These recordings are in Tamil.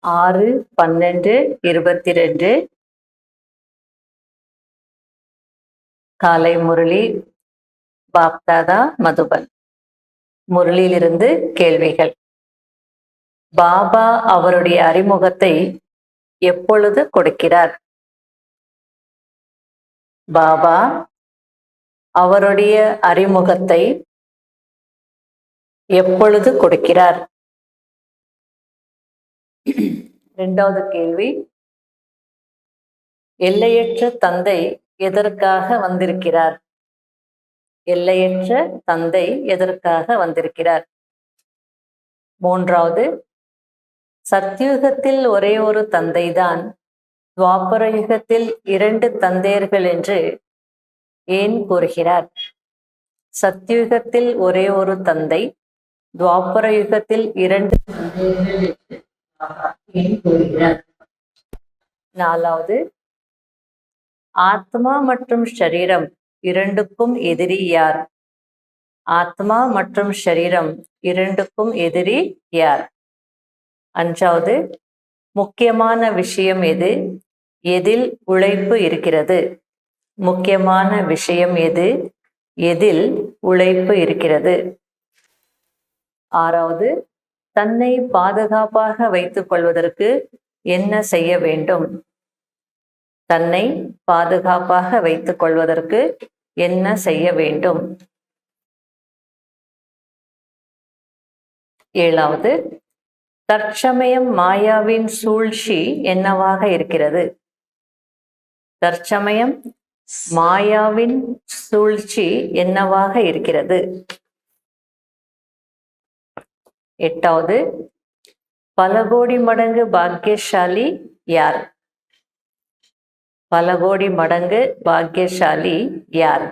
6/12/22 காலை முரளி பாப்தாதா மதுபன். முரளியிலிருந்து கேள்விகள். பாபா அவருடைய அறிமுகத்தை எப்பொழுது கொடுக்கிறார்? பாபா அவருடைய அறிமுகத்தை எப்பொழுது கொடுக்கிறார்? இரண்டாவது கேள்வி, எல்லையற்ற தந்தை எதற்காக வந்திருக்கிறார்? எல்லையற்ற தந்தை எதற்காக வந்திருக்கிறார்? மூன்றாவது, சத்யுகத்தில் ஒரே ஒரு தந்தைதான், துவாபர யுகத்தில் 2 தந்தையர்கள் என்று ஏன் கூறுகிறார்? சத்யுகத்தில் ஒரே ஒரு தந்தை, துவாபர யுகத்தில் 2 தந்தையர்கள் என்று ஏன் கூறுகிறார்? நாலாவது, ஆத்மா மற்றும் ஷரீரம் இரண்டுக்கும் எதிரி யார்? ஆத்மா மற்றும் ஷரீரம் இரண்டுக்கும் எதிரி யார்? அஞ்சாவது, முக்கியமான விஷயம் எது? எதில் உழைப்பு இருக்கிறது? முக்கியமான விஷயம் எது? எதில் உழைப்பு இருக்கிறது? ஆறாவது, தன்னை பாதுகாப்பாக வைத்துக் கொள்வதற்கு என்ன செய்ய வேண்டும்? தன்னை பாதுகாப்பாக வைத்துக் கொள்வதற்கு என்ன செய்ய வேண்டும்? ஏழாவது, தற்சமயம் மாயாவின் சூழ்ச்சி என்னவாக இருக்கிறது? தற்சமயம் மாயாவின் சூழ்ச்சி என்னவாக இருக்கிறது? எட்டாவது, பல கோடி மடங்கு பாக்கியசாலி யார்? பல கோடி மடங்கு பாக்கியசாலி யார்?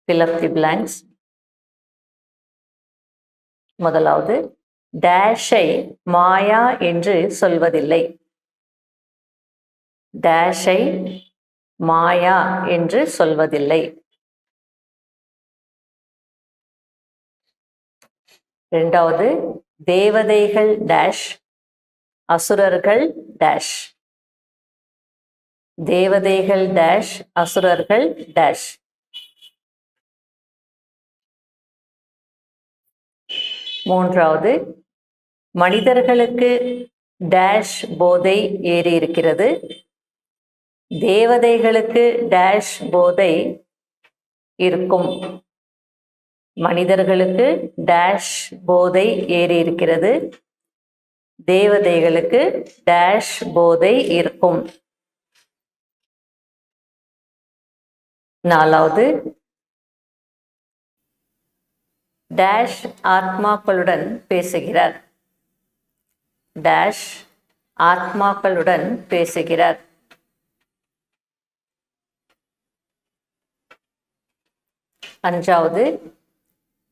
Fill up the blanks. முதலாவது, டேஷை மாயா என்று சொல்வதில்லை. டேஷை மாயா என்று சொல்வதில்லை. இரண்டாவது, தேவதைகள் டேஷ், அசுரர்கள் டேஷ். தேவதைகள் டேஷ், அசுரர்கள் டேஷ். மூன்றாவது, மனிதர்களுக்கு டேஷ் போதை ஏறி இருக்கிறது, தேவதைகளுக்கு டேஷ் போதை இருக்கும். மனிதர்களுக்கு டேஷ் போதை ஏறி இருக்கிறது, தேவதைகளுக்கு டேஷ் போதை இருக்கும். நாலாவது, டேஷ் ஆத்மாக்களுடன் பேசுகிறார். டேஷ் ஆத்மாக்களுடன் பேசுகிறார். அஞ்சாவது,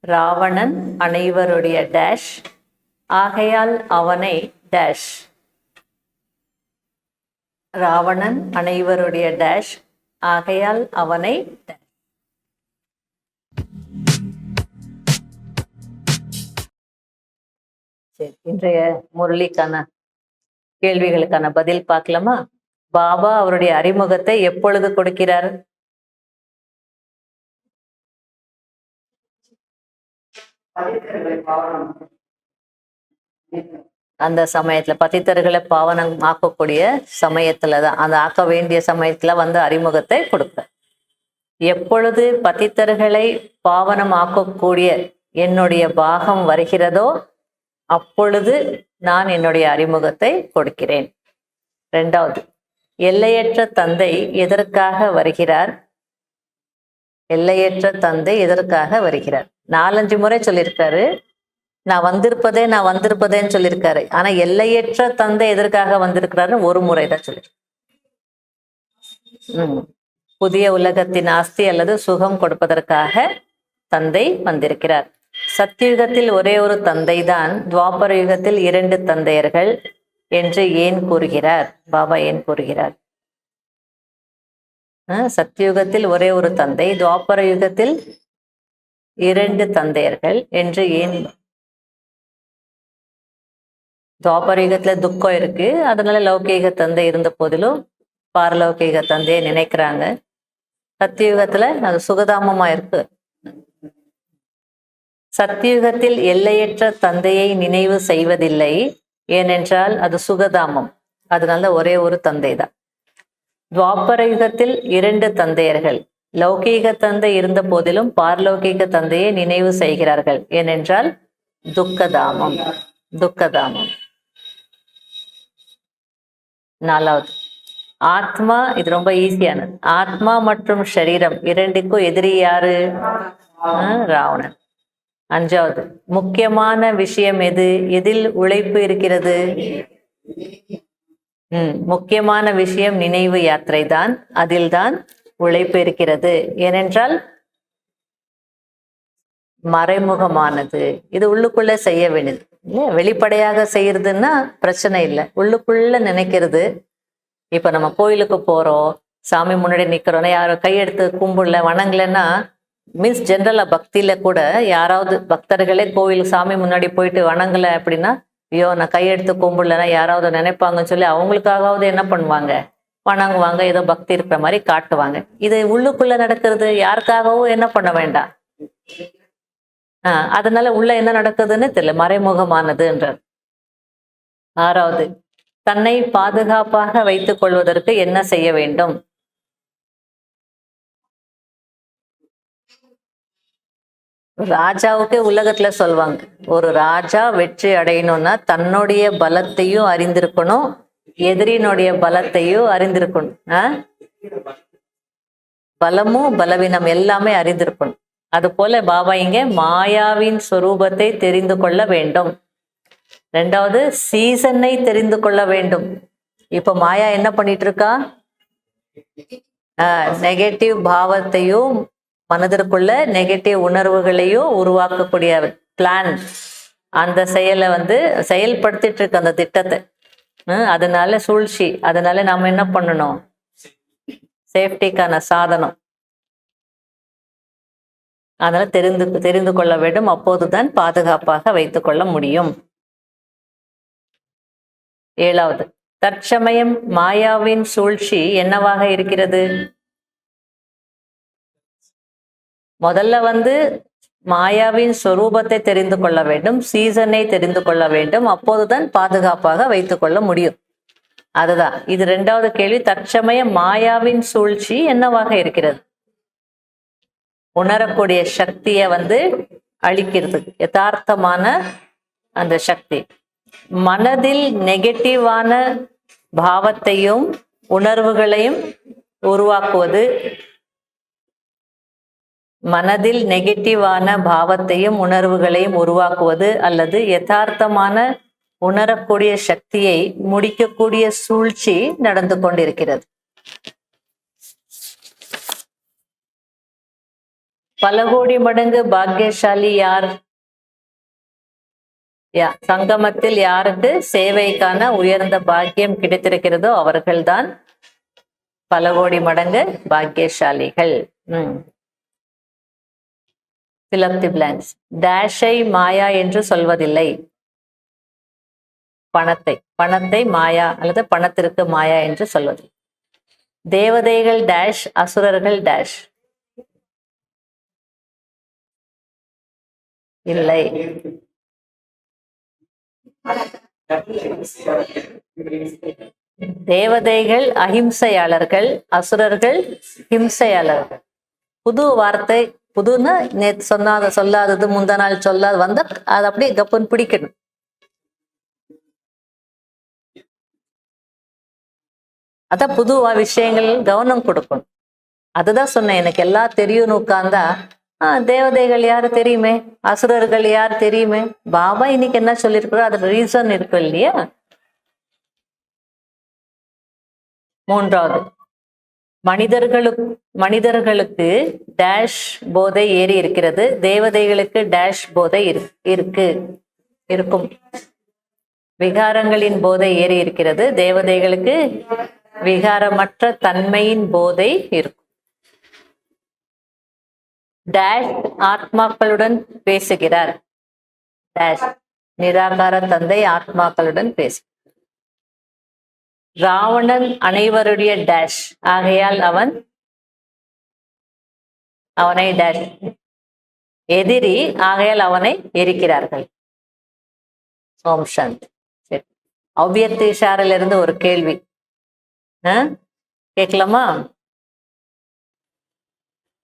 ராவணன் அனைவருடைய டேஷ், ஆகையால் அவனை டேஷ். ராவணன் அனைவருடைய டேஷ், ஆகையால் அவனை டேஷ். சரி, இன்றைய முரளிக்கான கேள்விகளுக்கான பதில் பார்க்கலாமா? பாபா அவருடைய அறிமுகத்தை எப்பொழுது கொடுக்கிறார்? அந்த சமயத்துல பதித்தர்களை பாவனம் ஆக்கக்கூடிய சமயத்துலதான், அந்த ஆக்க வேண்டிய சமயத்துல வந்து அறிமுகத்தை கொடுக்க. எப்பொழுது பதித்தர்களை பாவனம் ஆக்கக்கூடிய என்னுடைய பாகம் வருகிறதோ அப்பொழுது நான் என்னுடைய அறிமுகத்தை கொடுக்கிறேன். இரண்டாவது, எல்லையற்ற தந்தை எதற்காக வருகிறார்? எல்லையற்ற தந்தை எதற்காக வருகிறார்? 4-5 முறை சொல்லியிருக்காரு. நான் வந்திருப்பதேன்னு சொல்லியிருக்காரு. ஆனா எல்லையற்ற தந்தை எதற்காக வந்திருக்கிறாருன்னு ஒரு முறை தான் சொல்லியிருக்காரு. புதிய உலகத்தின் ஆஸ்தி அல்லது சுகம் கொடுப்பதற்காக தந்தை வந்திருக்கிறார். சத்தியுகத்தில் ஒரே ஒரு தந்தை தான், துவாபர யுகத்தில் 2 தந்தையர்கள் என்று ஏன் கூறுகிறார்? பாபா ஏன் கூறுகிறார்? சத்தியுகத்தில் ஒரே ஒரு தந்தை, துவாபர யுகத்தில் 2 தந்தையர்கள் என்று ஏன் துவாபர யுகத்துல துக்கம் இருக்கு, அதனால லௌகீக தந்தை இருந்த போதிலும் பாரலௌகீக தந்தையை நினைக்கிறாங்க. சத்தியுகத்துல அது சுகதாமமா இருக்கு. சத்தியுகத்தில் எல்லையற்ற தந்தையை நினைவு செய்வதில்லை, ஏனென்றால் அது சுகதாமம். அதனால ஒரே ஒரு தந்தை தான். துவாபர யுகத்தில் 2 தந்தையர்கள். லௌகீக தந்தை இருந்த போதிலும் பார்லௌகீக தந்தையை நினைவு செய்கிறார்கள், ஏனென்றால் துக்கதாமம். துக்கதாமம். 4வது ஆத்மா. இது ரொம்ப ஈஸியானது. ஆத்மா மற்றும் சரீரம் இரண்டுக்கும் எதிரி யாரு? ராவணன். 5வது முக்கியமான விஷயம் எது? எதில் உழைப்பு இருக்கிறது? முக்கியமான விஷயம் நினைவு யாத்திரை தான், அதில் தான் உழைப்பு இருக்கிறது. ஏனென்றால் மறைமுகமானது. இது உள்ளுக்குள்ள செய்ய வேண்டியது. வெளிப்படையாக செய்யறதுன்னா பிரச்சனை இல்லை, உள்ளுக்குள்ள நினைக்கிறது. இப்ப நம்ம கோயிலுக்கு போறோம், சாமி முன்னாடி நிக்கிறோம்னா யாரும் கையெடுத்து கும்பிடல வணங்கலன்னா, மீன்ஸ் ஜென்ரலா பக்தியில கூட யாராவது பக்தர்களே கோயில் சாமி முன்னாடி போயிட்டு வணங்கல அப்படின்னா, ஐயோ நான் கையெடுத்து கும்பிடலன்னா யாராவது நினைப்பாங்கன்னு சொல்லி அவங்களுக்காகவது என்ன பண்ணுவாங்க? வணங்குவாங்க, ஏதோ பக்தி இருக்கிற மாதிரி காட்டுவாங்க. இது உள்ளுக்குள்ள நடக்கிறது, யாருக்காகவும் என்ன பண்ண வேண்டாம். அதனால உள்ள என்ன நடக்குதுன்னு தெரியல, மறைமுகமானது என்றார். 6வது தன்னை பாதுகாப்பாக வைத்துக் கொள்வதற்கு என்ன செய்ய வேண்டும்? ராஜாவுக்கே உலகத்துல சொல்லுவாங்க, ஒரு ராஜா வெற்றி அடையணும்னா தன்னுடைய பலத்தையும் அறிந்திருக்கணும், எதிரினுடைய பலத்தையும் அறிந்திருக்கணும். பலமும் பலவீனம் எல்லாமே அறிந்திருக்கணும். அது போல பாபா இங்க மாயாவின் சொரூபத்தை தெரிந்து கொள்ள வேண்டும். 2வது சீசனை தெரிந்து கொள்ள வேண்டும். இப்ப மாயா என்ன பண்ணிட்டு இருக்கா? நெகட்டிவ் பாவத்தையும் மனதிற்குள்ள நெகட்டிவ் உணர்வுகளையும் உருவாக்கக்கூடிய பிளான், அந்த செயலை செயல்படுத்திட்டு இருக்கு, அந்த திட்டத்தை. அதனால சூழ்ச்சி. அதனால நாம என்ன பண்ணணும்? சேஃப்டிக்கான சாதனம். அதனால தெரிந்து கொள்ள வேண்டும். அப்போதுதான் பாதுகாப்பாக வைத்துக் கொள்ள முடியும். 7வது தற்சமயம் மாயாவின் சூழ்ச்சி என்னவாக இருக்கிறது? முதல்ல மாயாவின் சொரூபத்தை தெரிந்து கொள்ள வேண்டும், சீசனை தெரிந்து கொள்ள வேண்டும், அப்போதுதான் பாதுகாப்பாக வைத்துக் கொள்ள முடியும். அதுதான் இது 2வது கேள்வி. தற்சமயம் மாயாவின் சூழ்ச்சி என்னவாக இருக்கிறது? உணரக்கூடிய சக்தியை அழிக்கிறது, யதார்த்தமான அந்த சக்தி. மனதில் நெகட்டிவான பாவத்தையும் உணர்வுகளையும் உருவாக்குவது, மனதில் நெகட்டிவான பாவத்தையும் உணர்வுகளையும் உருவாக்குவது அல்லது யதார்த்தமான உணரக்கூடிய சக்தியை முடிக்கக்கூடிய சூழ்ச்சி நடந்து கொண்டிருக்கிறது. பல கோடி மடங்கு பாக்கியசாலி யார்? சங்கமத்தில் யாருக்கு சேவைக்கான உயர்ந்த பாக்கியம் கிடைத்திருக்கிறதோ அவர்கள்தான் பல கோடி மடங்கு பாக்கியசாலிகள். Fill up the blanks. டேஷை மாயா என்று சொல்வதில்லை. பணத்தை மாயா அல்லது பணத்திற்கு மாயா என்று சொல்வது. தேவதைகள் டேஷ், அசுரர்கள் டேஷ் இல்லை. தேவதைகள் அஹிம்சையாளர்கள், அசுரர்கள் ஹிம்சையாளர்கள். புது வார்த்தை, புதுன்னு நேற்று சொல்லாதது முந்தா நாள் சொல்லாது அது அப்படியே கப்புன்னு பிடிக்கணும். அதான் புது விஷயங்கள் கவனம் கொடுக்கணும். அதுதான் சொன்னேன், எனக்கு எல்லாம் தெரியும்னு உட்கார்ந்தா தேவதைகள் யாரு தெரியுமே, அசுரர்கள் யார் தெரியுமே. பாபா இன்னைக்கு என்ன சொல்லியிருக்கிறோம், அது ரீசன் இருக்கு இல்லையா? 3வது மனிதர்களுக்கு டேஷ் போதை ஏறி இருக்கிறது, தேவதைகளுக்கு டேஷ் போதை இருக்கும். விகாரங்களின் போதை ஏறி இருக்கிறது, தேவதைகளுக்கு விகாரமற்ற தன்மையின் போதை இருக்கும். டேஷ் ஆத்மாக்களுடன் பேசுகிறார். டேஷ் நிராகார தந்தை ஆத்மாக்களுடன் பேசி. ராவணன் அனைவருடைய டேஷ் ஆகையால் அவனை டேஷ் எதிரி ஆகையால் அவனை எரிக்கிறார்கள். ஓம் சாந்தி. சரி, அவ்வியக்த இஷாரில இருந்து ஒரு கேள்வி கேட்கலாமா?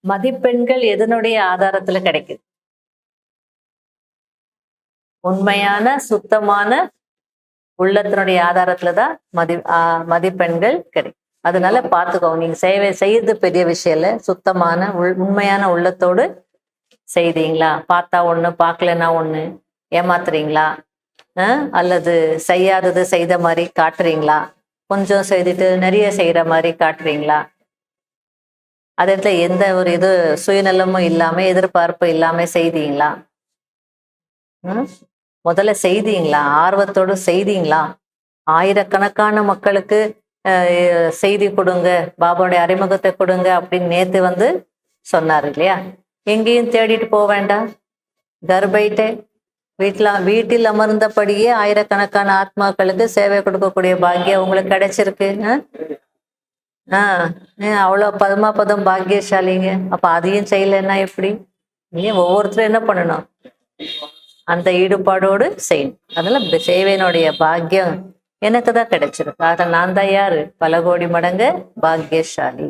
மதிப்பெண்கள் எதனுடைய ஆதாரத்துல கிடைக்குது? உண்மையான சுத்தமான உள்ளத்தினுடைய ஆதாரத்துலதான் மதிப்பெண்கள் கிடைக்கும். அதனால பார்த்துக்கோங்க, நீங்க சேவை செய்யறது பெரிய விஷயம் இல்ல. சுத்தமான உண்மையான உள்ளத்தோடு செய்தீங்களா? பார்த்தா ஒண்ணு, பார்க்கலன்னா ஒண்ணு, ஏமாத்துறீங்களா? அல்லது செய்யாதது செய்த மாதிரி காட்டுறீங்களா? கொஞ்சம் செய்துட்டு நிறைய செய்யற மாதிரி காட்டுறீங்களா? அதே இடத்துல எந்த ஒரு இது சுயநலமும் இல்லாம எதிர்பார்ப்பு இல்லாம செய்தீங்களா? முதல்ல செய்தீங்களா? ஆர்வத்தோடு செய்தீங்களா? ஆயிரக்கணக்கான மக்களுக்கு செய்தி கொடுங்க, பாபாவுடைய அறிமுகத்தை கொடுங்க அப்படின்னு நேத்து சொன்னார் இல்லையா? எங்கேயும் தேடிட்டு போக வேண்டாம். கர்ப்பைட்டே வீட்டில் அமர்ந்தபடியே ஆயிரக்கணக்கான ஆத்மாக்களுக்கு சேவை கொடுக்கக்கூடிய பாக்கியம் உங்களுக்கு கிடைச்சிருக்கு. அவ்வளவு பதம் பாக்கியசாலிங்க. அப்ப அதையும் செய்யலைன்னா எப்படி? ஒவ்வொருத்தரும் என்ன பண்ணணும்? அந்த ஈடுபாடோடு செய்யணும். அதனால சேவையினுடைய பாக்கியம் எனக்கு தான் கிடைச்சிருக்கு. ஆக நான் தான் யாரு? பல கோடி மடங்கு பாக்கியசாலி.